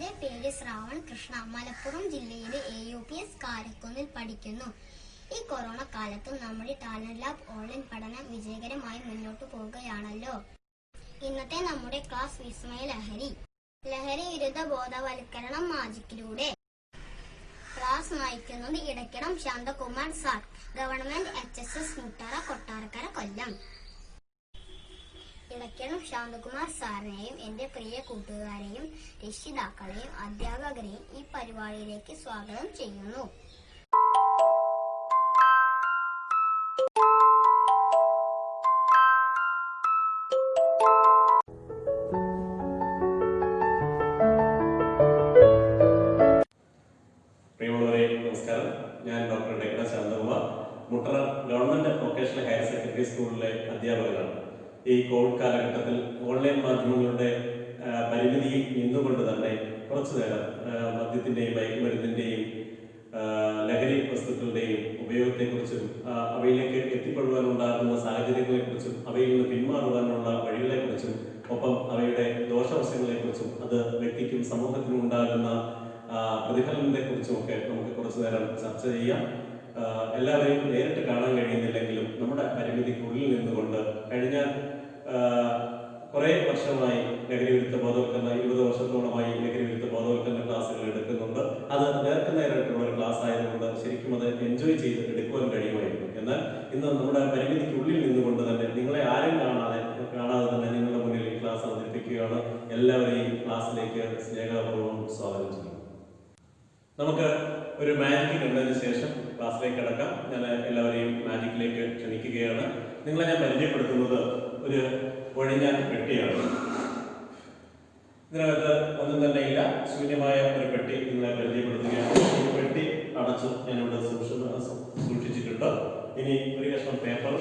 എൻ്റെ പേര് ശ്രാവൺ കൃഷ്ണ. മലപ്പുറം ജില്ലയിലെ AUPS കാരക്കുന്നിൽ പഠിക്കുന്നു. ഈ കൊറോണ കാലത്തും നമ്മുടെ ടാലന്റ് ലാബ് ഓൺലൈൻ പഠനം വിജയകരമായി മുന്നോട്ടു പോവുകയാണല്ലോ. ഇന്നത്തെ നമ്മുടെ ക്ലാസ് വിസ്മയ ലഹരി വിരുദ്ധ ബോധവൽക്കരണം മാജിക്കിലൂടെ. ക്ലാസ് നയിക്കുന്നത് Idaykkidam Santhakumar sir, government HSS Muttara, Kottarakkara, Kollam. Idaykkidam Santhakumar സാറിനെയും എന്റെ പ്രിയ കൂട്ടുകാരെയും രക്ഷിതാക്കളെയും അധ്യാപകരെയും ഈ പരിപാടിയിലേക്ക് സ്വാഗതം ചെയ്യുന്നു. പ്രിയമുള്ളവരെ, നമസ്കാരം. ഞാൻ doctor Idaykkidam Santhakumar, Muttara government vocational higher secondary സ്കൂളിലെ അധ്യാപകനാണ്. ഈ കോവിഡ് കാലഘട്ടത്തിൽ ഓൺലൈൻ മാധ്യമങ്ങളുടെ പരിമിതിയിൽ നിന്നുകൊണ്ട് തന്നെ കുറച്ചു നേരം മദ്യത്തിന്റെയും മയക്കുമരുന്നിന്റെയും ലഹരി വസ്തുക്കളുടെയും ഉപയോഗത്തെക്കുറിച്ചും അവയിലേക്ക് എത്തിപ്പെടുവാനുണ്ടാകുന്ന സാഹചര്യങ്ങളെക്കുറിച്ചും അവയിൽ നിന്ന് പിന്മാറുവാനുള്ള വഴികളെക്കുറിച്ചും ഒപ്പം അവയുടെ ദോഷവശങ്ങളെക്കുറിച്ചും അത് വ്യക്തിക്കും സമൂഹത്തിനും ഉണ്ടാകുന്ന പ്രതിഫലനത്തെക്കുറിച്ചുമൊക്കെ നമുക്ക് കുറച്ചു നേരം ചർച്ച ചെയ്യാം. എല്ലാവരെയും നേരിട്ട് കാണാൻ കഴിയുന്നില്ലെങ്കിലും നമ്മുടെ പരിമിതിക്കുള്ളിൽ നിന്നുകൊണ്ട് കഴിഞ്ഞ കുറേ വർഷമായി ലഹരി വിരുദ്ധ ബോധവൽക്കരണ 20 വർഷത്തോളമായി ലഹരി വിരുദ്ധ ബോധവൽക്കരണ ക്ലാസ്സുകൾ എടുക്കുന്നുണ്ട്. അത് നേർക്കുനേരായിട്ടുള്ള ഒരു ക്ലാസ് ആയതുകൊണ്ട് ശരിക്കും അത് എൻജോയ് ചെയ്ത് എടുക്കുവാൻ കഴിയുമായിരുന്നു. എന്നാൽ ഇന്ന് നമ്മുടെ പരിമിതിക്കുള്ളിൽ നിന്നുകൊണ്ട് തന്നെ നിങ്ങളെ ആരും കാണാതെ തന്നെ നിങ്ങളുടെ മുന്നിൽ ഈ ക്ലാസ് അവതരിപ്പിക്കുകയാണ്. എല്ലാവരെയും ക്ലാസ്സിലേക്ക് സ്നേഹപൂർവ്വം സ്വാഗതം ചെയ്യുന്നു. നമുക്ക് ഒരു മാജിക് കണ്ടതിന് ശേഷം ക്ലാസ്സിലേക്ക് കടക്കാം. ഞാൻ എല്ലാവരെയും മാജിക്കിലേക്ക് ക്ഷണിക്കുകയാണ്. നിങ്ങളെ ഞാൻ പരിചയപ്പെടുത്തുന്നത് ഒരു ഒഴിഞ്ഞ പെട്ടിയാണ്. ഇതിനകത്ത് ഒന്നും തന്നെ ഇല്ല, ശൂന്യമായ ഒരു പെട്ടി നിങ്ങളെ പരിചയപ്പെടുത്തുകയാണ്. ഈ പെട്ടി അടച്ച് ഞാനിവിടെ സൂക്ഷിച്ചിട്ടുണ്ട്. ഇനി ഒരു കഷ്ണം പേപ്പർ,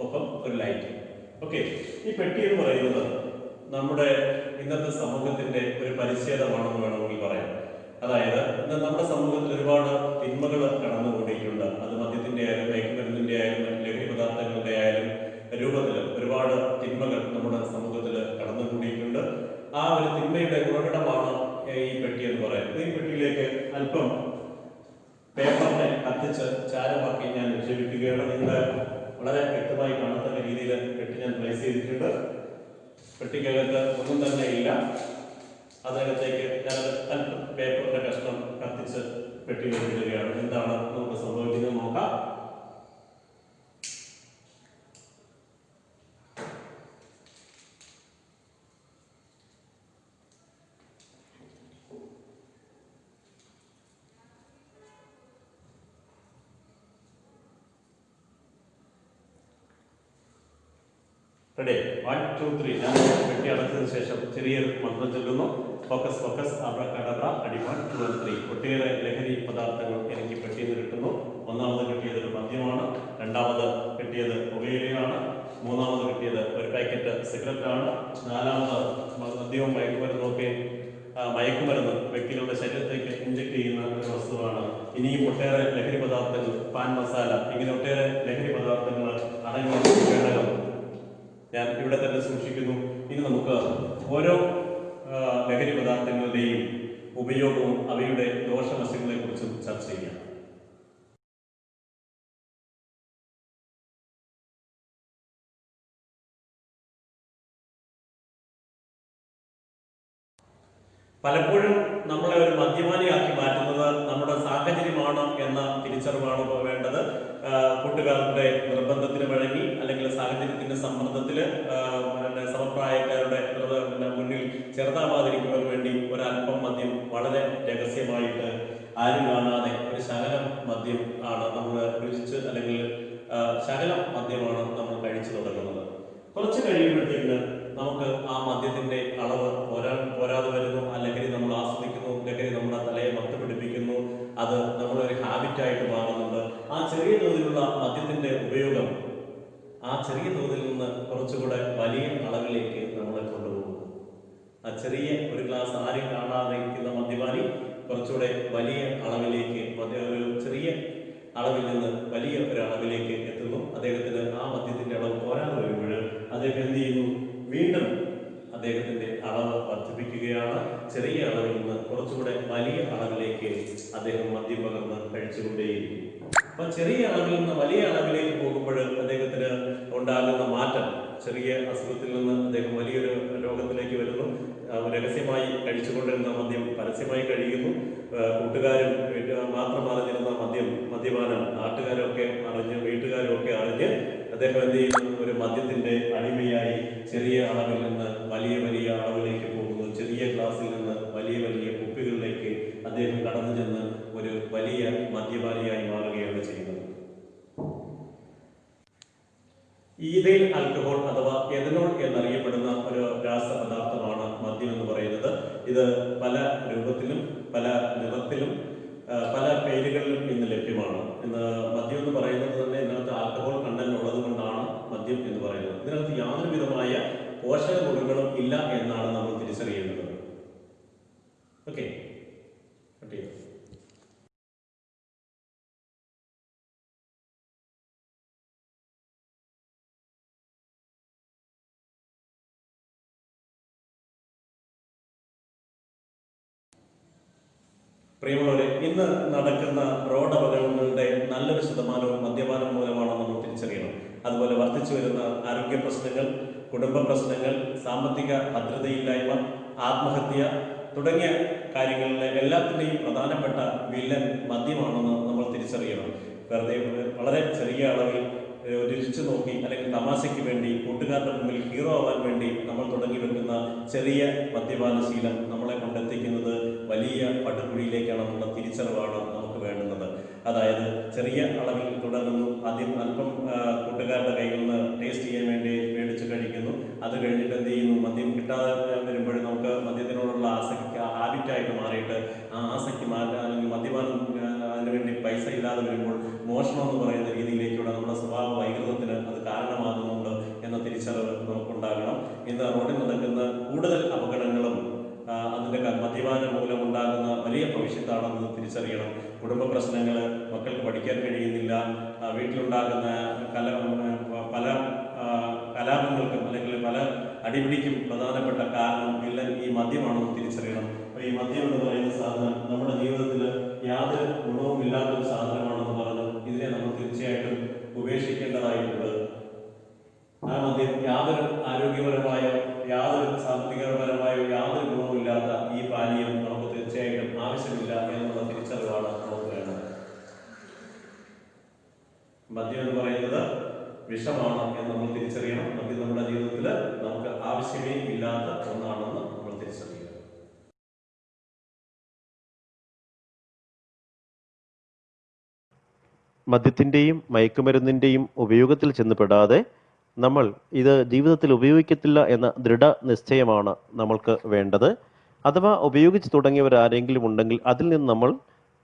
ഒപ്പം ഒരു ലൈറ്റ്. ഓക്കെ, ഈ പെട്ടി എന്ന് പറയുന്നത് നമ്മുടെ ഇന്നത്തെ സമൂഹത്തിന്റെ ഒരു പരിച്ഛേദമാണെന്ന് വേണമെങ്കിൽ പറയാം. അതായത് ഇന്ന് നമ്മുടെ സമൂഹത്തിൽ ഒരുപാട് തിന്മകൾ കടന്നുകൂടിയിട്ടുണ്ട്. അത് മദ്യത്തിന്റെ ആയാലും മയക്കുമരുന്നിന്റെ ആയാലും ലഹരി പദാർത്ഥങ്ങളുടെ ആയാലും രൂപത്തിൽ ഒരുപാട് തിന്മകൾ നമ്മുടെ സമൂഹത്തിൽ കടന്നുകൂടിയിട്ടുണ്ട്. ആ ഒരു തിന്മയുടെ ഉറവിടമാണ് ഈ പെട്ടി എന്ന് പറയുന്നത്. ഈ പെട്ടിയിലേക്ക് അല്പം പേപ്പറിനെ കത്തിച്ച് ചാരമാക്കി ഞാൻ നിക്ഷേപിക്കുകയാണ്. നിങ്ങൾ വളരെ വ്യക്തമായി കാണത്തക്ക രീതിയിൽ പെട്ടി ഞാൻ പ്ലേസ് ചെയ്തിട്ടുണ്ട്. പെട്ടിക്കകത്ത് ഒന്നും തന്നെ ഇല്ല. അതിനകത്തേക്ക് ഞാൻ അല്പം പേപ്പറിന്റെ കഷ്ണം കത്തിച്ച് പെട്ടിയിലേക്ക് ഇടുകയാണ്. എന്താണ് നമുക്ക് സംഭവിക്കുന്നത് നോക്കാം. റെഡി? 1 2 3. ഞാൻ പെട്ടി അടച്ചതിന് ശേഷം ചെറിയൊരു മന്ത്രം ചൊല്ലുന്നു. ഫോക്കസ് ഫോക്കസ് അബ്രകഡബ്ര അടി 1 2 3. ഒട്ടേറെ ലഹരി പദാർത്ഥങ്ങൾ എനിക്ക് പെട്ടിയിൽ നിന്ന് കിട്ടുന്നു. ഒന്നാമത് കിട്ടിയത് ഒരു മദ്യമാണ്, രണ്ടാമത് കിട്ടിയത് പുകയിലയാണ്, മൂന്നാമത് കിട്ടിയത് ഒരു പാക്കറ്റ് സിഗരറ്റ് ആണ്, നാലാമത് മദ്യവും മയക്കുമരുന്നൊക്കെ മയക്കുമരുന്ന് വ്യക്തികളുടെ ശരീരത്തേക്ക് ഇഞ്ചക്ട് ചെയ്യുന്ന ഒരു വസ്തുവാണ്. ഇനിയും ഒട്ടേറെ ലഹരി പദാർത്ഥങ്ങൾ, പാൻ മസാല, ഇങ്ങനെ ഒട്ടേറെ ലഹരി പദാർത്ഥങ്ങൾ അടങ്ങിയ ഘടകം ഞാൻ ഇവിടെ തന്നെ സൂക്ഷിക്കുന്നു. ഇനി നമുക്ക് ഓരോ ലഹരി പദാർത്ഥങ്ങളുടെയും ഉപയോഗവും അവയുടെ ദോഷവശങ്ങളെ കുറിച്ചും ചർച്ച ചെയ്യാം. പലപ്പോഴും നമ്മളെ ഒരു മദ്യപാനിയാക്കി മാറ്റുന്നത് നമ്മുടെ സാഹചര്യമാണ് എന്ന തിരിച്ചറിവാണ് വേണ്ടത്. കൂട്ടുകാരുടെ നിർബന്ധത്തിന് വഴങ്ങി അല്ലെങ്കിൽ സാഹചര്യത്തിന്റെ സമ്മർദ്ദത്തില് സമപ്രായക്കാരുടെ മുന്നിൽ ചെറുതാവാതിരിക്കുവാൻ വേണ്ടി ഒരല്പം മദ്യം വളരെ രഹസ്യമായിട്ട് ആരും കാണാതെ ഒരു ശകലം മദ്യം ആണ് നമ്മൾ രുചിച്ച്, അല്ലെങ്കിൽ ശകലം മദ്യമാണ് നമ്മൾ കഴിച്ചു തുടങ്ങുന്നത്. കുറച്ച് കഴിയുമ്പോഴത്തേക്ക് നമുക്ക് ആ മദ്യത്തിന്റെ അളവ് പോരാതെ വരുന്നു. ആ ലഹരി നമ്മൾ ആസ്വദിക്കുന്നു, ലഹരി നമ്മുടെ തലയെ മത്ത് പിടിപ്പിക്കുന്നു. അത് നമ്മളൊരു ഹാബിറ്റായിട്ട് മാറുന്നുണ്ട്. ആ ചെറിയ തോതിലുള്ള മദ്യത്തിന്റെ ഉപയോഗം ആ ചെറിയ തോതിൽ നിന്ന് കുറച്ചുകൂടെ വലിയ അളവിലേക്ക് നമ്മളെ കൊണ്ടുപോകുന്നു. ആ ചെറിയ ഒരു ഗ്ലാസ് ആരും കാണാതെ ഇരിക്കുന്ന മദ്യപാനി കുറച്ചുകൂടെ വലിയ അളവിലേക്ക്, ഒരു ചെറിയ അളവിൽ നിന്ന് വലിയ ഒരു അളവിലേക്ക് എത്തുന്നു. അദ്ദേഹത്തിന് ആ മദ്യത്തിന്റെ അളവ് പോരാതെ വരുമ്പോൾ അദ്ദേഹം എന്ത് ചെയ്യുന്നു? വീണ്ടും അദ്ദേഹത്തിന്റെ അളവ് വർദ്ധിപ്പിക്കുകയാണ്. ചെറിയ അളവിൽ നിന്ന് കുറച്ചുകൂടെ വലിയ അളവിലേക്ക് അദ്ദേഹം മദ്യം പകർന്ന് കഴിച്ചുകൊണ്ടേയിരിക്കും. അപ്പൊ ചെറിയ അളവിൽ നിന്ന് വലിയ അളവിലേക്ക് പോകുമ്പോൾ അദ്ദേഹത്തിന് ഉണ്ടാകുന്ന മാറ്റം, ചെറിയ അസുഖത്തിൽ നിന്ന് അദ്ദേഹം വലിയൊരു രോഗത്തിലേക്ക് വരുന്നു. രഹസ്യമായി കഴിച്ചുകൊണ്ടിരുന്ന മദ്യം പരസ്യമായി കഴിയുന്നു. കൂട്ടുകാരും മാത്രം അറിഞ്ഞിരുന്ന മദ്യപാനം നാട്ടുകാരൊക്കെ അറിഞ്ഞ്, വീട്ടുകാരും ഒക്കെ അറിഞ്ഞ് അദ്ദേഹം എന്ത് ചെയ്യുന്നു? ഒരു മദ്യത്തിന്റെ അടിമയായി ചെറിയ അളവിൽ നിന്ന് വലിയ വലിയ അളവിലേക്ക് പോകുന്നു. ചെറിയ ഗ്ലാസ്സിൽ നിന്ന് വലിയ വലിയ കുപ്പികളിലേക്ക് അദ്ദേഹം കടന്നു ചെന്ന് ഒരു വലിയ മദ്യപാനിയായി മാറുകയാണ് ചെയ്യുന്നത്. ഈഥൈൽ ആൽക്കഹോൾ അഥവാ എഥനോൾ എന്നറിയപ്പെടുന്ന ഒരു രാസപദാർത്ഥമാണ് മദ്യം എന്ന് പറയുന്നത്. ഇത് പല രൂപത്തിലും പല നിറത്തിലും പല പേരുകളിലും ഇന്ന് ലഭ്യമാണ്. ഇന്ന് മദ്യം എന്ന് പറയുന്നത് തന്നെ ഇതിനകത്ത് ആൽക്കഹോൾ കണ്ടന്റ് ഉള്ളത് കൊണ്ടാണ് മദ്യം എന്ന് പറയുന്നത്. ഇതിനകത്ത് യാതൊരു വിധമായ പോഷക ഗുണങ്ങളും ഇല്ല എന്നാണ് നമ്മൾ തിരിച്ചറിയേണ്ടത്. ഓക്കെ, പ്രിയമുള്ളവരെ, ഇന്ന് നടക്കുന്ന റോഡ് അപകടങ്ങളുടെ നല്ലൊരു ശതമാനവും മദ്യപാനം മൂലമാണെന്ന് നമ്മൾ തിരിച്ചറിയണം. അതുപോലെ വർദ്ധിച്ചു വരുന്ന ആരോഗ്യ പ്രശ്നങ്ങൾ, കുടുംബ പ്രശ്നങ്ങൾ, സാമ്പത്തിക ഭദ്രതയില്ലായ്മ, ആത്മഹത്യ തുടങ്ങിയ കാര്യങ്ങളിലെ എല്ലാത്തിൻ്റെയും പ്രധാനപ്പെട്ട വില്ലൻ മദ്യമാണെന്ന് നമ്മൾ തിരിച്ചറിയണം. വെറുതെ വളരെ ചെറിയ അളവിൽ രുചിച്ചു നോക്കി അല്ലെങ്കിൽ തമാശയ്ക്ക് വേണ്ടി കൂട്ടുകാരുടെ മുമ്പിൽ ഹീറോ ആവാൻ വേണ്ടി നമ്മൾ തുടങ്ങി വെക്കുന്ന ചെറിയ മദ്യപാന ശീലം നമ്മളെ കൊണ്ടെത്തിക്കുന്നത് വലിയ പടുകുഴിയിലേക്കാണെന്നുള്ള തിരിച്ചറിവാണ് നമുക്ക് വേണ്ടുന്നത്. അതായത് ചെറിയ അളവിൽ തുടങ്ങുന്നു, ആദ്യം അല്പം കൂട്ടുകാരുടെ കയ്യിൽ നിന്ന് ടേസ്റ്റ് ചെയ്യാൻ വേണ്ടി മേടിച്ച് കഴിക്കുന്നു. അത് കഴിഞ്ഞിട്ട് എന്ത് ചെയ്യുന്നു? മദ്യം കിട്ടാതെ വരുമ്പോൾ നമുക്ക് മദ്യത്തിനോടുള്ള ആസക്തി ഹാബിറ്റായിട്ട് മാറിയിട്ട് ആ ആസക്തി മാറ്റാൻ, അല്ലെങ്കിൽ മദ്യപാനം അതിനുവേണ്ടി പൈസ ഇല്ലാതെ വരുമ്പോൾ മോഷണം എന്ന് പറയുന്ന രീതിയിലേക്കുള്ള നമ്മുടെ സ്വഭാവ വൈകൃതത്തിന് അത് കാരണമാകുന്നുണ്ട് എന്ന തിരിച്ചറിവ് നമുക്കുണ്ടാകണം. ഇന്ന് റോഡിൽ നടക്കുന്ന കൂടുതൽ അപകടങ്ങളും അതിൻ്റെ മദ്യപാനം മൂലമുണ്ടാകുന്ന വലിയ ഭവിഷ്യത്താണെന്ന് തിരിച്ചറിയണം. കുടുംബ പ്രശ്നങ്ങൾ, മക്കൾക്ക് പഠിക്കാൻ കഴിയുന്നില്ല, വീട്ടിലുണ്ടാകുന്ന പല കലാപങ്ങൾക്കും അല്ലെങ്കിൽ പല അടിപിടിക്കും പ്രധാനപ്പെട്ട കാരണം വില്ലൻ ഈ മദ്യമാണെന്ന് തിരിച്ചറിയണം. അപ്പോൾ ഈ മദ്യം എന്ന് പറയുന്ന സാധനം നമ്മുടെ ജീവിതത്തിൽ യാതൊരു ഗുണവും ഇല്ലാത്തൊരു സാധനമാണെന്ന് പറഞ്ഞു ഇതിനെ നമ്മൾ തീർച്ചയായിട്ടും ഉപേക്ഷിക്കേണ്ടതായിട്ടുണ്ട്. ആ മദ്യം യാതൊരു ആരോഗ്യപരമായോ യാതൊരു സാമ്പത്തികപരമായോ യാതൊരു ഗുണവും ഇല്ലാത്ത ഈ പാനീയം നമുക്ക് തീർച്ചയായിട്ടും ആവശ്യമില്ല എന്നുള്ള തിരിച്ചറിവാണ് നമുക്ക് വേണ്ടത്. മദ്യം എന്ന് പറയുന്നത് വിഷമാണ് എന്ന് നമ്മൾ തിരിച്ചറിയണം. മദ്യം നമ്മുടെ ജീവിതത്തിൽ നമുക്ക് ആവശ്യമേ ഇല്ലാത്ത ഒന്നാണെന്ന് നമ്മൾ തിരിച്ചറിയണം. മദ്യത്തിൻ്റെയും മയക്കുമരുന്നിൻ്റെയും ഉപയോഗത്തിൽ ചെന്നുപെടാതെ നമ്മൾ ഇത് ജീവിതത്തിൽ ഉപയോഗിക്കത്തില്ല എന്ന ദൃഢനിശ്ചയമാണ് നമ്മൾക്ക് വേണ്ടത്. അഥവാ ഉപയോഗിച്ച് തുടങ്ങിയവരാരെങ്കിലും ഉണ്ടെങ്കിൽ അതിൽ നിന്ന് നമ്മൾ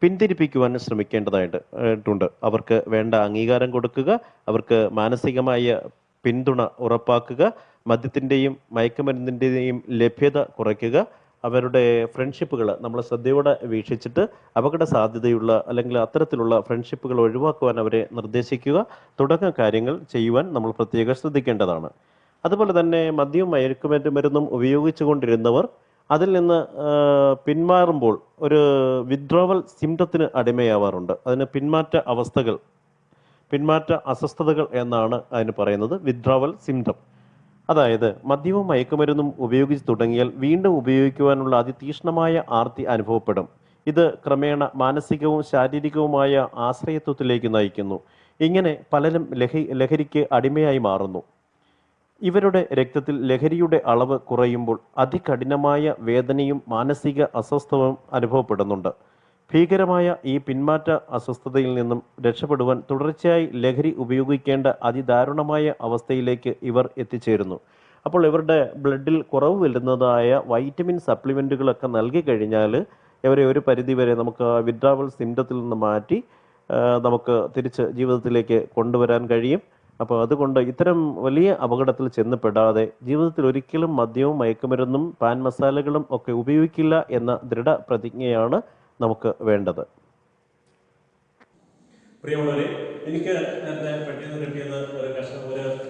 പിന്തിരിപ്പിക്കുവാൻ ശ്രമിക്കേണ്ടതായിട്ടുണ്ട്. അവർക്ക് വേണ്ട അംഗീകാരം കൊടുക്കുക, അവർക്ക് മാനസികമായ പിന്തുണ ഉറപ്പാക്കുക, മദ്യത്തിൻ്റെയും മയക്കുമരുന്നിൻ്റെയും ലഭ്യത കുറയ്ക്കുക, അവരുടെ ഫ്രണ്ട്ഷിപ്പുകൾ നമ്മൾ ശ്രദ്ധയോടെ വീക്ഷിച്ചിട്ട് അപകട സാധ്യതയുള്ള അല്ലെങ്കിൽ അത്തരത്തിലുള്ള ഫ്രണ്ട്ഷിപ്പുകൾ ഒഴിവാക്കുവാൻ അവരെ നിർദ്ദേശിക്കുക തുടങ്ങിയ കാര്യങ്ങൾ ചെയ്യുവാൻ നമ്മൾ പ്രത്യേകം ശ്രദ്ധിക്കേണ്ടതാണ്. അതുപോലെ തന്നെ മദ്യവും മയക്കുമരുന്നും ഉപയോഗിച്ചു കൊണ്ടിരുന്നവർ അതിൽ നിന്ന് പിന്മാറുമ്പോൾ ഒരു വിത്ഡ്രോവൽ സിംറ്റത്തിന് അടിമയാവാറുണ്ട്. അതിന് പിന്മാറ്റ അസ്വസ്ഥതകൾ എന്നാണ് അതിന് പറയുന്നത്, വിത്ഡ്രോവൽ സിംറ്റം. അതായത് മദ്യവും മയക്കുമരുന്നും ഉപയോഗിച്ച് തുടങ്ങിയാൽ വീണ്ടും ഉപയോഗിക്കുവാനുള്ള അതിതീക്ഷ്ണമായ ആർത്തി അനുഭവപ്പെടും. ഇത് ക്രമേണ മാനസികവും ശാരീരികവുമായ ആശ്രയത്വത്തിലേക്ക് നയിക്കുന്നു. ഇങ്ങനെ പലരും ലഹരിക്ക് അടിമയായി മാറുന്നു. ഇവരുടെ രക്തത്തിൽ ലഹരിയുടെ അളവ് കുറയുമ്പോൾ അതികഠിനമായ വേദനയും മാനസിക അസ്വസ്ഥവും അനുഭവപ്പെടുന്നുണ്ട്. ഭീകരമായ ഈ പിന്മാറ്റ അസ്വസ്ഥതയിൽ നിന്നും രക്ഷപ്പെടുവാൻ തുടർച്ചയായി ലഹരി ഉപയോഗിക്കേണ്ട അതിദാരുണമായ അവസ്ഥയിലേക്ക് ഇവർ എത്തിച്ചേരുന്നു. അപ്പോൾ ഇവരുടെ ബ്ലഡിൽ കുറവ് വരുന്നതായ വൈറ്റമിൻ സപ്ലിമെൻറ്റുകളൊക്കെ നൽകി കഴിഞ്ഞാൽ ഇവരെ ഒരു പരിധിവരെ നമുക്ക് വിത്ഡ്രാവൽ സിംറ്റത്തിൽ നിന്ന് മാറ്റി നമുക്ക് തിരിച്ച് ജീവിതത്തിലേക്ക് കൊണ്ടുവരാൻ കഴിയും. അപ്പോൾ അതുകൊണ്ട് ഇത്തരം വലിയ അപകടത്തിൽ ചെന്നപ്പെടാതെ ജീവിതത്തിൽ ഒരിക്കലും മദ്യവും മയക്കുമരുന്നും പാൻ മസാലകളും ഒക്കെ ഉപയോഗിക്കില്ല എന്ന ദൃഢപ്രതിജ്ഞയാണ് നമുക്ക് വേണ്ടത്. പ്രിയമുള്ളവരെ, എനിക്ക് നേരത്തെ പെട്ടെന്ന് കിട്ടിയത് ഒരു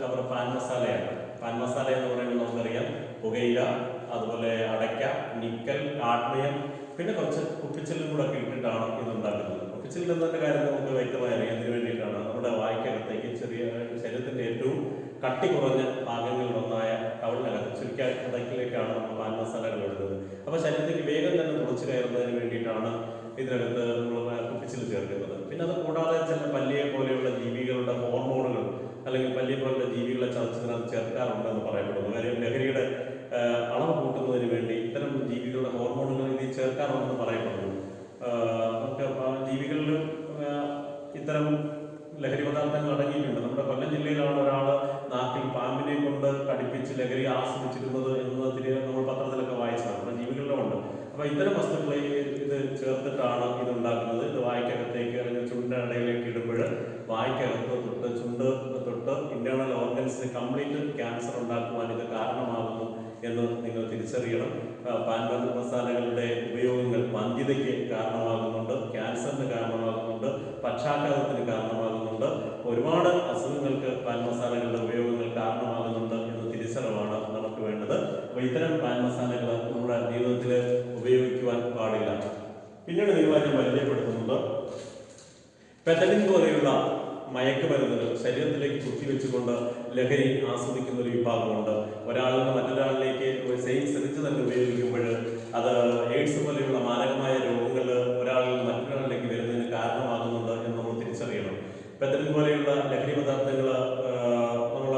കവർ പാൻ മസാലയാണ്. പാൻ മസാല എന്ന് പറയുമ്പോൾ നമുക്കറിയാം പുകയില, അതുപോലെ അടയ്ക്ക, നിക്കൽ, കാഡ്മിയം, പിന്നെ കുറച്ച് കുപ്പിച്ചില്ലും കൂടെ ഒക്കെ ഇട്ടിട്ടാണ് ഇത് ഉണ്ടാക്കുന്നത്. കുപ്പിച്ചിൽ എന്നതിന്റെ കാര്യം നമുക്ക് വ്യക്തമായി അറിയാം. ഇതിനു വേണ്ടിയിട്ടാണ് നമ്മുടെ വായ്ക്കകത്തേക്ക് ചെറിയ ശരീരത്തിന്റെ ഏറ്റവും കട്ടി കുറഞ്ഞ ഭാഗങ്ങളിലൊന്നായ കവളിനകത്ത് ചുരുക്കടക്കിലേക്കാണ് നമ്മൾ പാൻ മസാലകൾ ഇടുന്നത്. അപ്പൊ ശരീരത്തേക്ക് വേഗം തന്നെ തുളച്ചു കയറുന്നതിന് വേണ്ടിയിട്ടാണ് ഇതിനകത്ത് നമ്മൾ കുപ്പിച്ചിൽ ചേർക്കുന്നത്. പിന്നെ അത് കൂടാതെ ചില പല്ലിയെ പോലെയുള്ള ജീവികളുടെ ഹോർമോണുകൾ അല്ലെങ്കിൽ പല്ലിയെ പോലുള്ള ജീവികളെ ചതച്ചതിനകത്ത് ചേർക്കാറുണ്ടെന്ന് പറയപ്പെടുന്നു. കാര്യം ലഹരിയുടെ അളവ് കൂട്ടുന്നതിന് വേണ്ടി ഇത്തരം ജീവികളുടെ ഹോർമോണുകൾ ഇതിൽ ചേർക്കാറുണ്ടെന്ന് പറയപ്പെടുന്നു. നമുക്ക് ജീവികളിൽ ഇത്തരം ലഹരി പദാർത്ഥങ്ങൾ അടങ്ങിയിട്ടുണ്ട്. നമ്മുടെ കൊല്ലം ജില്ലയിലാണ് ഒരാൾ നാട്ടിൽ പാമ്പിനെ കൊണ്ട് കടിപ്പിച്ച് ലഹരി ആസ്വദിച്ചിരുന്നത് എന്ന് നമ്മൾ പത്രത്തിലൊക്കെ വായിച്ചതാണ്. നമ്മുടെ ജീവികളിലുമുണ്ട്. അപ്പൊ ഇത്തരം വസ്തുക്കളെ ഇത് ചേർത്തിട്ടാണ് ഇത് ഉണ്ടാക്കുന്നത്. ഇത് വായ്ക്കകത്തേക്ക് അല്ലെങ്കിൽ ചുണ്ടിന്റെ ഇടയിലേക്ക് ഇടുമ്പോൾ വായ്ക്കകത്ത് തൊട്ട് ചുണ്ട് തൊട്ട് ഇന്റേണൽ ഓർഗൻസിന് കംപ്ലീറ്റ് ക്യാൻസർ ഉണ്ടാക്കുവാൻ ഇത് കാരണമാകുന്നു എന്ന് നിങ്ങൾ തിരിച്ചറിയണം. പാൻ മസാലകളുടെ ഉപയോഗങ്ങൾ വന്ധ്യതയ്ക്ക് കാരണമാകുന്നുണ്ട്, ക്യാൻസറിന് കാരണമാകുന്നുണ്ട്, പക്ഷാഘാതത്തിന് കാരണമാകുന്നുണ്ട്, ഒരുപാട് അസുഖങ്ങൾക്ക് പാൻ മസാലകളുടെ ഉപയോഗങ്ങൾ കാരണമാകുന്നുണ്ട് എന്ന് തിരിച്ചറിവാണ് നമുക്ക് വേണ്ടത്. അപ്പൊ ഇത്തരം പാൻ മസാലകൾ നമ്മുടെ ജീവിതത്തിൽ ഉപയോഗിക്കുവാൻ പാടില്ല. പിന്നീട് നിരുവാചം പരിചയപ്പെടുത്തുന്നത് പെറ്റലിൻ പോലെയുള്ള മയക്കുമരുന്നുകൾ ശരീരത്തിലേക്ക് കുത്തിവെച്ചുകൊണ്ട് ലഹരി ആസ്വദിക്കുന്ന ഒരു വിഭാഗമുണ്ട്. ഒരാളിൽ നിന്ന് മറ്റൊരാളിലേക്ക് സെയിം സിറിഞ്ച് തന്നെ ഉപയോഗിക്കുമ്പോൾ അത് എയ്ഡ്സ് പോലെയുള്ള മാരകമായ രോഗങ്ങൾ ഒരാളിൽ നിന്ന് മറ്റൊരാളിലേക്ക് വരുന്നതിന് കാരണമാകുന്നുണ്ട് എന്ന് നമ്മൾ തിരിച്ചറിയണം. പെറ്റലിൻ പോലെയുള്ള ലഹരി പദാർത്ഥങ്ങൾ നമ്മൾ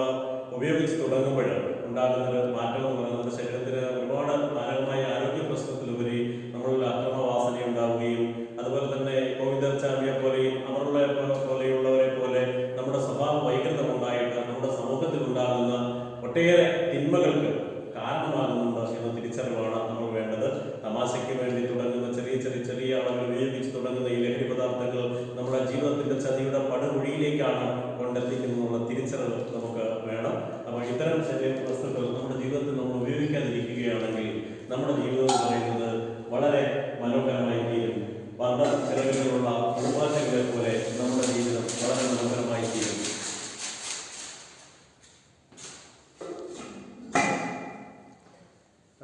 ഉപയോഗിച്ച് തുടങ്ങുമ്പോൾ ഉണ്ടാകുന്നൊരു മാറ്റം എന്ന് പറയുന്നത് നമ്മുടെ ശരീരത്തിന് ഒരുപാട് മാരകമായ ആരോഗ്യ പ്രശ്നത്തിലുപരി നമ്മളിൽ അക്രമവാസന ഉണ്ടാവുകയും അതുപോലെ തന്നെ കോവിദർച്ചാമിയെ പോലെയും അവരുടെ പോലെയുള്ളവരെ പോലെ നമ്മുടെ സ്വഭാവ വൈകൃതം ഉണ്ടായിട്ട് നമ്മുടെ സമൂഹത്തിൽ ഉണ്ടാകുന്ന ഒട്ടേറെ തിന്മകൾക്ക് കാരണമാകുന്നുണ്ട് എന്ന തിരിച്ചറിവാണ് നമ്മൾ വേണ്ടത്. തമാശയ്ക്ക് വേണ്ടി തുടങ്ങുന്ന ചെറിയ അളവിൽ ഉപയോഗിച്ച് തുടങ്ങുന്ന ഈ ലഹരി പദാർത്ഥങ്ങൾ നമ്മുടെ ജീവിതത്തിന്റെ ചതിയുടെ പടുകുഴിയിലേക്കാണ് കൊണ്ടെത്തിക്കുന്നതെന്നുള്ള തിരിച്ചറിവ് നമുക്ക് വേണം. അപ്പോൾ ഇത്തരം വസ്തുക്കൾ നമ്മുടെ ജീവിതത്തിൽ നമ്മൾ ഉപയോഗിക്കാതിരിക്കുകയാണെങ്കിൽ നമ്മുടെ ജീവിതം എന്ന് പറയുന്നത് വളരെ മനോഹരമായി തീരും. വർണ്ണ ചിലവിലുള്ള കുടുംബാംഗങ്ങളെ പോലെ നമ്മുടെ ജീവിതം വളരെ മനോഹരമായി തീരും.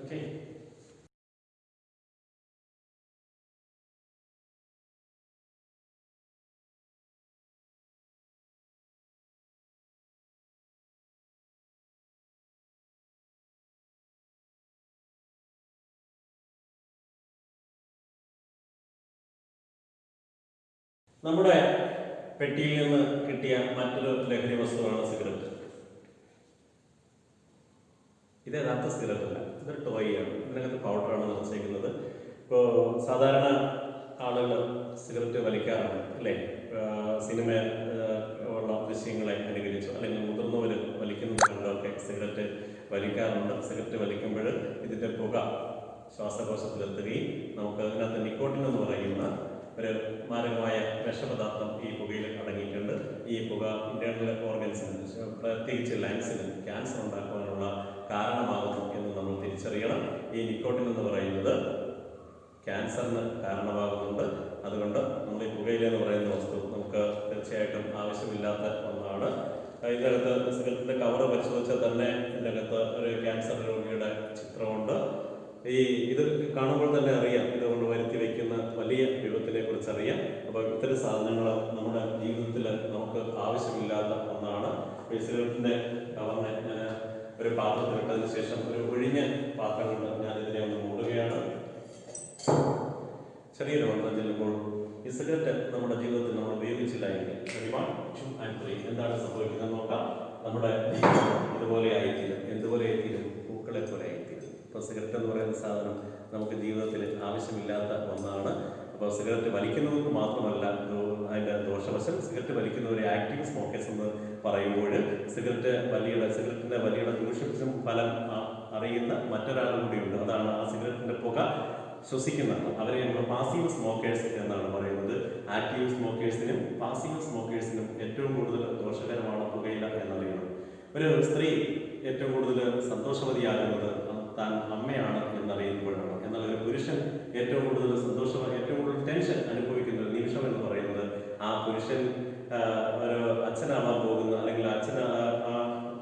ഓക്കെ. നമ്മുടെ പെട്ടിയിൽ നിന്ന് കിട്ടിയ മറ്റൊരു ലഹരി വസ്തുവാണ് സിഗരറ്റ്. ഇത് യഥാർത്ഥ സിഗരറ്റ് അല്ല, ഇതൊരു ടോയാണ്. ഇതിനകത്ത് പൗഡറാണ് നിറച്ചേക്കുന്നത്. ഇപ്പോൾ സാധാരണ ആളുകൾ സിഗരറ്റ് വലിക്കാറുണ്ട് അല്ലേ? സിനിമ ഉള്ള ദൃശ്യങ്ങളെ അനുകരിച്ചു അല്ലെങ്കിൽ മുതിർന്നവർ വലിക്കുന്നത് കണ്ടൊക്കെ സിഗരറ്റ് വലിക്കാറുണ്ട്. സിഗരറ്റ് വലിക്കുമ്പോൾ ഇതിൻ്റെ പുക ശ്വാസകോശത്തിലെത്തുകയും നമുക്ക് അതിനകത്ത് നിക്കോട്ടിൻ എന്ന് പറയുന്ന ഒരു മാരകമായ വിഷപദാർത്ഥം ഈ പുകയിൽ അടങ്ങിയിട്ടുണ്ട്. ഈ പുക ഇന്റേണൽ ഓർഗൻസിന് പ്രത്യേകിച്ച് ലങ്സിന് ക്യാൻസർ ഉണ്ടാക്കുവാനുള്ള കാരണമാകുന്നു എന്ന് നമ്മൾ തിരിച്ചറിയണം. ഈ നിക്കോട്ടിൻ എന്ന് പറയുന്നത് ക്യാൻസറിന് കാരണമാകുന്നുണ്ട്. അതുകൊണ്ട് നമ്മൾ ഈ പുകയില എന്ന് പറയുന്ന വസ്തു നമുക്ക് തീർച്ചയായിട്ടും ആവശ്യമില്ലാത്ത ഒന്നാണ്. ഇതിനകത്ത് സിഗരറ്റിന്റെ കവർ പരിശോധിച്ചാൽ തന്നെ ഇതിനകത്ത് ഒരു ക്യാൻസർ രോഗിയുടെ ചിത്രമുണ്ട്. ഇത് കാണുമ്പോൾ തന്നെ അറിയാം ഇതുകൊണ്ട് വരുത്തി വയ്ക്കുന്ന വലിയ വിപത്തിനെ കുറിച്ച് അറിയാം. അപ്പോൾ ഇത്തരം സാധനങ്ങൾ നമ്മുടെ ജീവിതത്തിൽ നമുക്ക് ആവശ്യമില്ലാത്ത ഒന്നാണ്. ഈ സിഗരറ്റിന്റെ കവറിനെ ഞാൻ ഒരു പാത്രത്തിൽ ഇട്ടതിന് ശേഷം ഒരു ഒഴിഞ്ഞ പാത്രം കൊണ്ട് ഞാൻ ഇതിനെ ഒന്ന് മൂടുകയാണ്. ചെറിയൊരു വണ്ണം ചെല്ലുമ്പോൾ ഈ സിഗരറ്റ് നമ്മുടെ ജീവിതത്തിൽ നമ്മൾ ഉപയോഗിച്ചില്ല എങ്കിൽ 1, 2 and 3 എന്താണ് സംഭവിക്കുന്നത് നോക്കാം. നമ്മുടെ ജീവിതം ഇതുപോലെ ആയിത്തീരും. എന്തുപോലെ ആയിത്തീരും? പൂക്കളെ പോലെ ആയിത്തീരും. ഇപ്പോൾ സിഗരറ്റ് എന്ന് പറയുന്ന സാധനം നമുക്ക് ജീവിതത്തിൽ ആവശ്യമില്ലാത്ത ഒന്നാണ്. അപ്പോൾ സിഗരറ്റ് വലിക്കുന്നവർക്ക് മാത്രമല്ല അതിൻ്റെ ദോഷവശം. സിഗരറ്റ് വലിക്കുന്നവരെ ആക്റ്റീവ് സ്മോക്കേഴ്സ് എന്ന് പറയുമ്പോൾ സിഗരറ്റിന്റെ വലിയുടെ ദൂഷ്യവശം ഫലം അറിയുന്ന മറ്റൊരാൾ കൂടിയുണ്ട്. അതാണ് ആ സിഗരറ്റിന്റെ പുക ശ്വസിക്കുന്നത്. അവരെ നമ്മൾ പാസീവ് സ്മോക്കേഴ്സ് എന്നാണ് പറയുന്നത്. ആക്റ്റീവ് സ്മോക്കേഴ്സിനും പാസീവ് സ്മോക്കേഴ്സിനും ഏറ്റവും കൂടുതൽ ദോഷകരമാണ് പുകയില എന്നറിയണം. ഒരു സ്ത്രീ ഏറ്റവും കൂടുതൽ സന്തോഷവതിയാകുന്നത് താൻ അമ്മയാണ് എന്നറിയുമ്പോഴാണ്. എന്നാൽ ഒരു പുരുഷൻ ഏറ്റവും കൂടുതൽ ഏറ്റവും കൂടുതൽ ടെൻഷൻ അനുഭവിക്കുന്ന ഒരു നിമിഷം എന്ന് പറയുന്നത് ആ പുരുഷൻ ഒരു അച്ഛനാവാൻ പോകുന്ന അല്ലെങ്കിൽ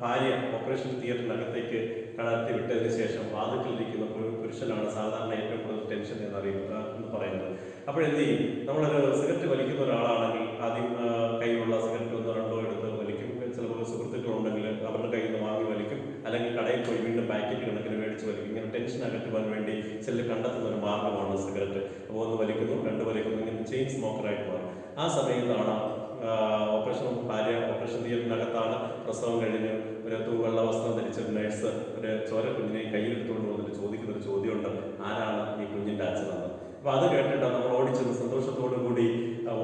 ഭാര്യ ഓപ്പറേഷൻ തിയേറ്ററിനകത്തേക്ക് കടത്തി വിട്ടതിന് ശേഷം വാതിൽക്കലിരിക്കുന്ന പുരുഷനാണ് സാധാരണ ഏറ്റവും കൂടുതൽ ടെൻഷൻ എന്ന് പറയുന്നത്. അപ്പോഴെന്ത് ചെയ്യും? നമ്മളൊരു സിഗരറ്റ് വലിക്കുന്ന ഒരാളാണെങ്കിൽ ആദ്യം കയ്യിലുള്ള സിഗരറ്റ് ഒന്നോ രണ്ടോ എടുത്ത് വലിക്കും. ചിലപ്പോൾ സുഹൃത്തുക്കളുണ്ടെങ്കിൽ അവരുടെ കയ്യിൽ നിന്ന് വാങ്ങി വലിക്കും, അല്ലെങ്കിൽ കടയിൽ പോയി വീണ്ടും പാക്കറ്റ് കണക്കിന് മേടിച്ച് വലിക്കും. ഇങ്ങനെ ടെൻഷൻ അകറ്റുവാൻ വേണ്ടി ചിലർ കണ്ടെത്തുന്ന ഒരു മാർഗ്ഗമാണ് സിഗരറ്റ്. അപ്പോൾ ഒന്ന് വലിക്കുന്നു, രണ്ട് വലിക്കുന്നു, ഇങ്ങനെ ചെയിൻ സ്മോക്കറായിട്ട് മാറും. ആ സമയത്താണ് ഓപ്പറേഷൻ തിയേറ്ററിനകത്താണ് പ്രസവം കഴിഞ്ഞ് ഒരു തൂവെള്ള വസ്ത്രം ധരിച്ച ഒരു നേഴ്സ് ഒരു ചോര കുഞ്ഞിനെ കയ്യിലെടുത്തുകൊണ്ട് വന്നിട്ട് ചോദിക്കുന്നൊരു ചോദ്യമുണ്ട്, ആരാണ് ഈ കുഞ്ഞിൻ്റെ അച്ഛനെന്ന്. അപ്പോൾ അത് കേട്ടിട്ട് നമ്മൾ ഓടിച്ചെന്ന് സന്തോഷത്തോടു കൂടി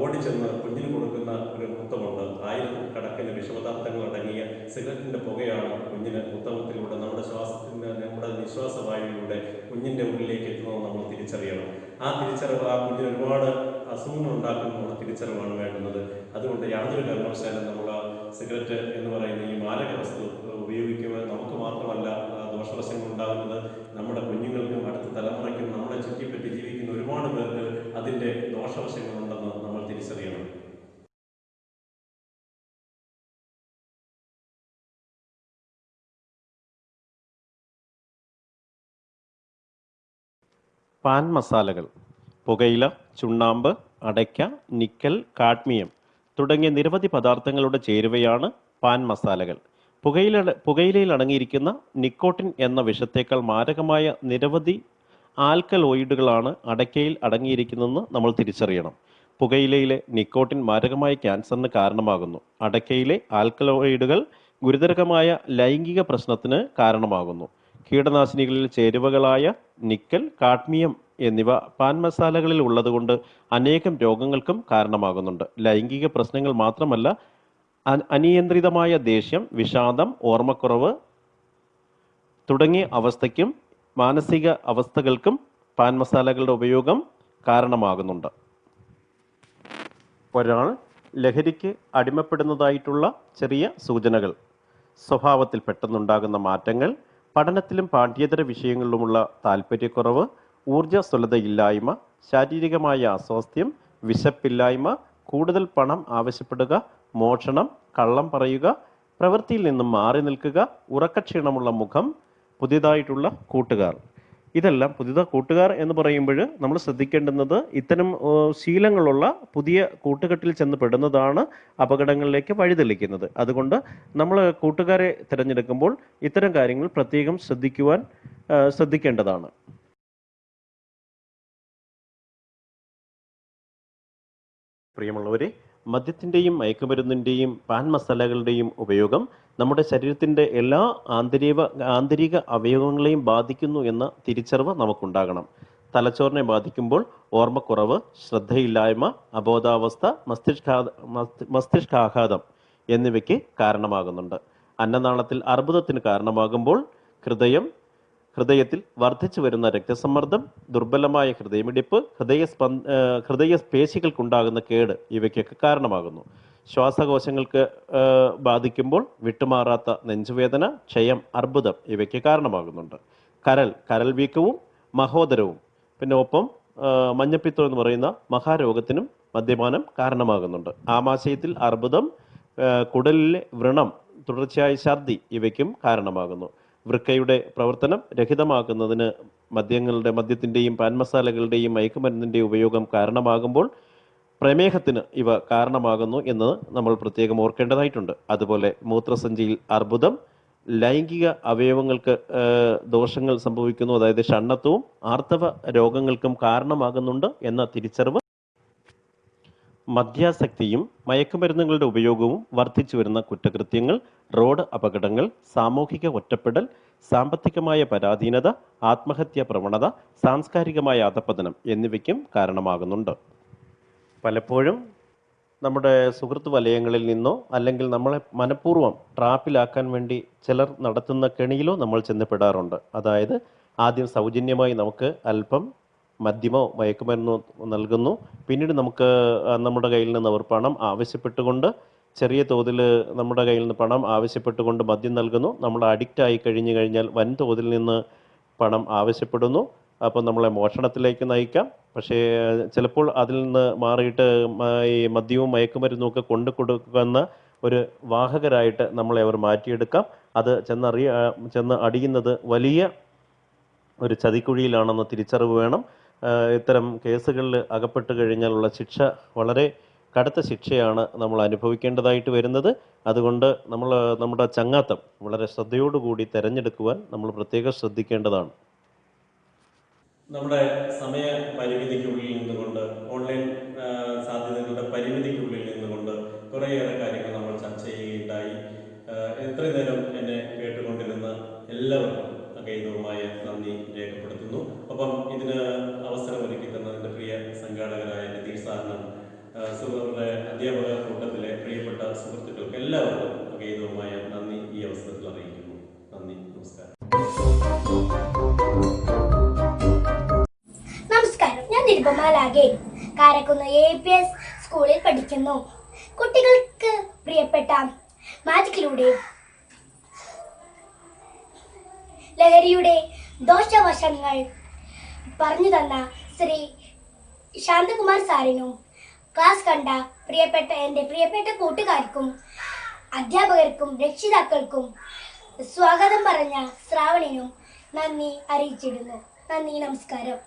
ഓടിച്ചെന്ന് കുഞ്ഞിന് കൊടുക്കുന്ന ഒരു മുത്തമുണ്ട്. 1000 കണക്കിന് വിഷപദാർത്ഥങ്ങൾ അടങ്ങിയ സിഗരറ്റിൻ്റെ പുകയാണ് കുഞ്ഞിന് മുത്തമത്തിലൂടെ നമ്മുടെ നിശ്വാസവായുവിലൂടെ കുഞ്ഞിൻ്റെ ഉള്ളിലേക്ക് എത്തുന്നത് നമ്മൾ തിരിച്ചറിയണം. ആ തിരിച്ചറിവ് ആ കുഞ്ഞിന് ഒരുപാട് അസുഖങ്ങൾ ഉണ്ടാക്കുന്ന തിരിച്ചറിവാണ് വേണ്ടുന്നത്. അതുകൊണ്ട് യാതൊരു കാരണവശാലും നമ്മൾ സിഗരറ്റ് എന്ന് പറയുന്ന ഈ മാരക വസ്തു ഉപയോഗിക്കുമ്പോൾ നമുക്ക് മാത്രമല്ല ദോഷവശങ്ങൾ ഉണ്ടാകുന്നത്, നമ്മുടെ കുഞ്ഞുങ്ങൾക്കും അടുത്ത തലമുറയ്ക്കും നമ്മളെ ചുറ്റിപ്പറ്റി ജീവിക്കുന്ന ഒരുപാട് പേർക്ക് അതിൻ്റെ ദോഷവശങ്ങളുണ്ടെന്ന് നമ്മൾ തിരിച്ചറിയണം. പാൻ മസാലകൾ, പുകയില, ചുണ്ണാമ്പ്, അടയ്ക്ക, നിക്കൽ, കാഡ്മിയം തുടങ്ങിയ നിരവധി പദാർത്ഥങ്ങളുടെ ചേരുവയാണ് പാൻ മസാലകൾ. പുകയിലയിൽ അടങ്ങിയിരിക്കുന്ന നിക്കോട്ടിൻ എന്ന വിഷത്തേക്കാൾ മാരകമായ നിരവധി ആൽക്കലോയിഡുകളാണ് അടയ്ക്കയിൽ അടങ്ങിയിരിക്കുന്നതെന്ന് നമ്മൾ തിരിച്ചറിയണം. പുകയിലയിലെ നിക്കോട്ടിൻ മാരകമായ ക്യാൻസറിന് കാരണമാകുന്നു. അടയ്ക്കയിലെ ആൽക്കലോയിഡുകൾ ഗുരുതരമായ ലൈംഗിക പ്രശ്നത്തിന് കാരണമാകുന്നു. കീടനാശിനികളിൽ ചേരുവകളായ നിക്കൽ, കാഡ്മിയം എന്നിവ പാൻ മസാലകളിൽ ഉള്ളതുകൊണ്ട് അനേകം രോഗങ്ങൾക്കും കാരണമാകുന്നുണ്ട്. ലൈംഗിക പ്രശ്നങ്ങൾ മാത്രമല്ല, അനിയന്ത്രിതമായ ദേഷ്യം, വിഷാദം, ഓർമ്മക്കുറവ് തുടങ്ങിയ അവസ്ഥയ്ക്കും മാനസിക അവസ്ഥകൾക്കും പാൻ മസാലകളുടെ ഉപയോഗം കാരണമാകുന്നുണ്ട്. ഒരാൾ ലഹരിക്ക് അടിമപ്പെടുന്നതായിട്ടുള്ള ചെറിയ സൂചനകൾ: സ്വഭാവത്തിൽ പെട്ടെന്നുണ്ടാകുന്ന മാറ്റങ്ങൾ, പഠനത്തിലും പാഠ്യേതര വിഷയങ്ങളിലുമുള്ള താല്പര്യക്കുറവ്, ഊർജ്ജസ്വലതയില്ലായ്മ, ശാരീരികമായ അസ്വാസ്ഥ്യം, വിശപ്പില്ലായ്മ, കൂടുതൽ പണം ആവശ്യപ്പെടുക, മോഷണം, കള്ളം പറയുക, പ്രവൃത്തിയിൽ നിന്നും മാറി നിൽക്കുക, ഉറക്കക്ഷീണമുള്ള മുഖം, പുതിയതായിട്ടുള്ള കൂട്ടുകാർ. ഇതെല്ലാം കൂട്ടുകാർ എന്ന് പറയുമ്പോൾ നമ്മൾ ശ്രദ്ധിക്കേണ്ടുന്നത് ഇത്തരം ശീലങ്ങളുള്ള പുതിയ കൂട്ടുകെട്ടിൽ ചെന്ന് പെടുന്നതാണ് അപകടങ്ങളിലേക്ക് വഴിതെളിക്കുന്നത്. അതുകൊണ്ട് നമ്മൾ കൂട്ടുകാരെ തിരഞ്ഞെടുക്കുമ്പോൾ ഇത്തരം കാര്യങ്ങൾ പ്രത്യേകം ശ്രദ്ധിക്കേണ്ടതാണ്. പ്രിയമുള്ളവരെ, മദ്യത്തിൻ്റെയും മയക്കുമരുന്നിൻ്റെയും പാൻ മസാലകളുടെയും ഉപയോഗം നമ്മുടെ ശരീരത്തിൻ്റെ എല്ലാ ആന്തരിക അവയവങ്ങളെയും ബാധിക്കുന്നു എന്ന തിരിച്ചറിവ് നമുക്കുണ്ടാകണം. തലച്ചോറിനെ ബാധിക്കുമ്പോൾ ഓർമ്മക്കുറവ്, ശ്രദ്ധയില്ലായ്മ, അബോധാവസ്ഥ, മസ്തിഷ്കാഘാതം എന്നിവയ്ക്ക് കാരണമാകുന്നുണ്ട്. അന്നനാളത്തിൽ അർബുദത്തിന് കാരണമാകുമ്പോൾ ഹൃദയത്തിൽ വർദ്ധിച്ചു വരുന്ന രക്തസമ്മർദ്ദം, ദുർബലമായ ഹൃദയമിടിപ്പ്, ഹൃദയപേശികൾക്കുണ്ടാകുന്ന കേട് ഇവയ്ക്കൊക്കെ കാരണമാകുന്നു. ശ്വാസകോശങ്ങൾക്ക് ബാധിക്കുമ്പോൾ വിട്ടുമാറാത്ത നെഞ്ചുവേദന, ക്ഷയം, അർബുദം ഇവയ്ക്ക് കാരണമാകുന്നുണ്ട്. കരൾ വീക്കവും മഹോദരവും, പിന്നെ ഒപ്പം മഞ്ഞപ്പിത്തം എന്ന് പറയുന്ന മഹാരോഗത്തിനും മദ്യപാനം കാരണമാകുന്നുണ്ട്. ആമാശയത്തിൽ അർബുദം, കുടലിലെ വ്രണം, തുടർച്ചയായ ഛർദി ഇവയ്ക്കും കാരണമാകുന്നു. വൃക്കയുടെ പ്രവർത്തനം രഹിതമാക്കുന്നതിന് മദ്യത്തിൻ്റെയും പാൻ മസാലകളുടെയും മയക്കുമരുന്നിൻ്റെയും ഉപയോഗം കാരണമാകുമ്പോൾ പ്രമേഹത്തിന് ഇവ കാരണമാകുന്നു എന്ന് നമ്മൾ പ്രത്യേകം ഓർക്കേണ്ടതായിട്ടുണ്ട്. അതുപോലെ മൂത്രസഞ്ചിയിൽ അർബുദം, ലൈംഗിക അവയവങ്ങൾക്ക് ദോഷങ്ങൾ സംഭവിക്കുന്നു, അതായത് ഷണ്ണത്വവും ആർത്തവ രോഗങ്ങൾക്കും കാരണമാകുന്നുണ്ട് എന്ന തിരിച്ചറിവ്. മദ്യാസക്തിയും മയക്കുമരുന്നുകളുടെ ഉപയോഗവും വർദ്ധിച്ചു വരുന്ന കുറ്റകൃത്യങ്ങൾ, റോഡ് അപകടങ്ങൾ, സാമൂഹിക ഒറ്റപ്പെടൽ, സാമ്പത്തികമായ പരാധീനത, ആത്മഹത്യാ പ്രവണത, സാംസ്കാരികമായ അധപ്പതനം എന്നിവയ്ക്കും കാരണമാകുന്നുണ്ട്. പലപ്പോഴും നമ്മുടെ സുഹൃത്ത് വലയങ്ങളിൽ നിന്നോ അല്ലെങ്കിൽ നമ്മളെ മനഃപൂർവ്വം ട്രാപ്പിലാക്കാൻ വേണ്ടി ചിലർ നടത്തുന്ന കെണിയിലോ നമ്മൾ ചെന്നപ്പെടാറുണ്ട്. അതായത് ആദ്യം സൗജന്യമായി നമുക്ക് അല്പം മദ്യമോ മയക്കുമരുന്നോ നൽകുന്നു, പിന്നീട് നമ്മുടെ കയ്യിൽ നിന്ന് അവർ പണം ആവശ്യപ്പെട്ടുകൊണ്ട് ചെറിയ തോതിൽ നമ്മുടെ കയ്യിൽ നിന്ന് പണം ആവശ്യപ്പെട്ടുകൊണ്ട് മദ്യം നൽകുന്നു. നമ്മൾ അഡിക്റ്റ് ആയി കഴിഞ്ഞാൽ വൻതോതിൽ നിന്ന് പണം ആവശ്യപ്പെടുന്നു. അപ്പോൾ നമ്മളെ മോഷണത്തിലേക്ക് നയിക്കാം. പക്ഷേ ചിലപ്പോൾ അതിൽ നിന്ന് മാറിയിട്ട് ഈ മദ്യവും മയക്കുമരുന്നും ഒക്കെ കൊണ്ടു കൊടുക്കുന്ന ഒരു വാഹകരായിട്ട് നമ്മളെ അവർ മാറ്റിയെടുക്കാം. അത് ചെന്ന് അടിയുന്നത് വലിയ ഒരു ചതിക്കുഴിയിലാണെന്ന തിരിച്ചറിവ് വേണം. ഇത്തരം കേസുകളിൽ അകപ്പെട്ട് കഴിഞ്ഞാലുള്ള ശിക്ഷ വളരെ കടുത്ത ശിക്ഷയാണ് നമ്മൾ അനുഭവിക്കേണ്ടതായിട്ട് വരുന്നത്. അതുകൊണ്ട് നമ്മുടെ ചങ്ങാത്തം വളരെ ശ്രദ്ധയോടുകൂടി തിരഞ്ഞെടുക്കുവാൻ നമ്മൾ പ്രത്യേകം ശ്രദ്ധിക്കേണ്ടതാണ്. നമ്മുടെ സമയ പരിമിതിക്കുള്ളിൽ നിന്നുകൊണ്ട്, ഓൺലൈൻ സാധ്യതകളുടെ പരിമിതിക്കുള്ളിൽ നിന്നുകൊണ്ട് കുറേയേറെ കാര്യങ്ങൾ നമ്മൾ ചർച്ച ചെയ്യുകയുണ്ടായി. ഇത്രയും നേരം എന്നെ കേട്ടുകൊണ്ടിരുന്ന എല്ലാവർക്കും അഗൈതവുമായ നന്ദി രേഖപ്പെടുത്തുന്നു. ഒപ്പം ഇതിന് അവസരമൊരുക്കി തന്നതിൻ്റെ പ്രിയ സംഘാടകരായ നിതീഷ് സാറിനും സുഹൃത്തുക്കളുടെ അധ്യാപക കൂട്ടത്തിലെ പ്രിയപ്പെട്ട സുഹൃത്തുക്കൾക്ക് എല്ലാവർക്കും അഗൈതവുമായ നന്ദി ഈ അവസരത്തിൽ അറിയിക്കുന്നു. നന്ദി, നമസ്കാരം. നമസ്കാരം, ഞാൻ നിരുപമാലാകെ കാരക്കുന്ന് APS സ്കൂളിൽ പഠിക്കുന്നു. കുട്ടികൾക്ക് പ്രിയപ്പെട്ട മാജിക്കിലൂടെ ലഹരിയുടെ ദോഷവശങ്ങൾ പറഞ്ഞു തന്ന ശ്രീ ശാന്തകുമാർ സാറിനും ക്ലാസ് കണ്ട എൻ്റെ പ്രിയപ്പെട്ട കൂട്ടുകാർക്കും അധ്യാപകർക്കും രക്ഷിതാക്കൾക്കും സ്വാഗതം പറഞ്ഞ ശ്രാവണിനും നന്ദി അറിയിച്ചിടുന്നു. നന്ദി, നമസ്കാരം.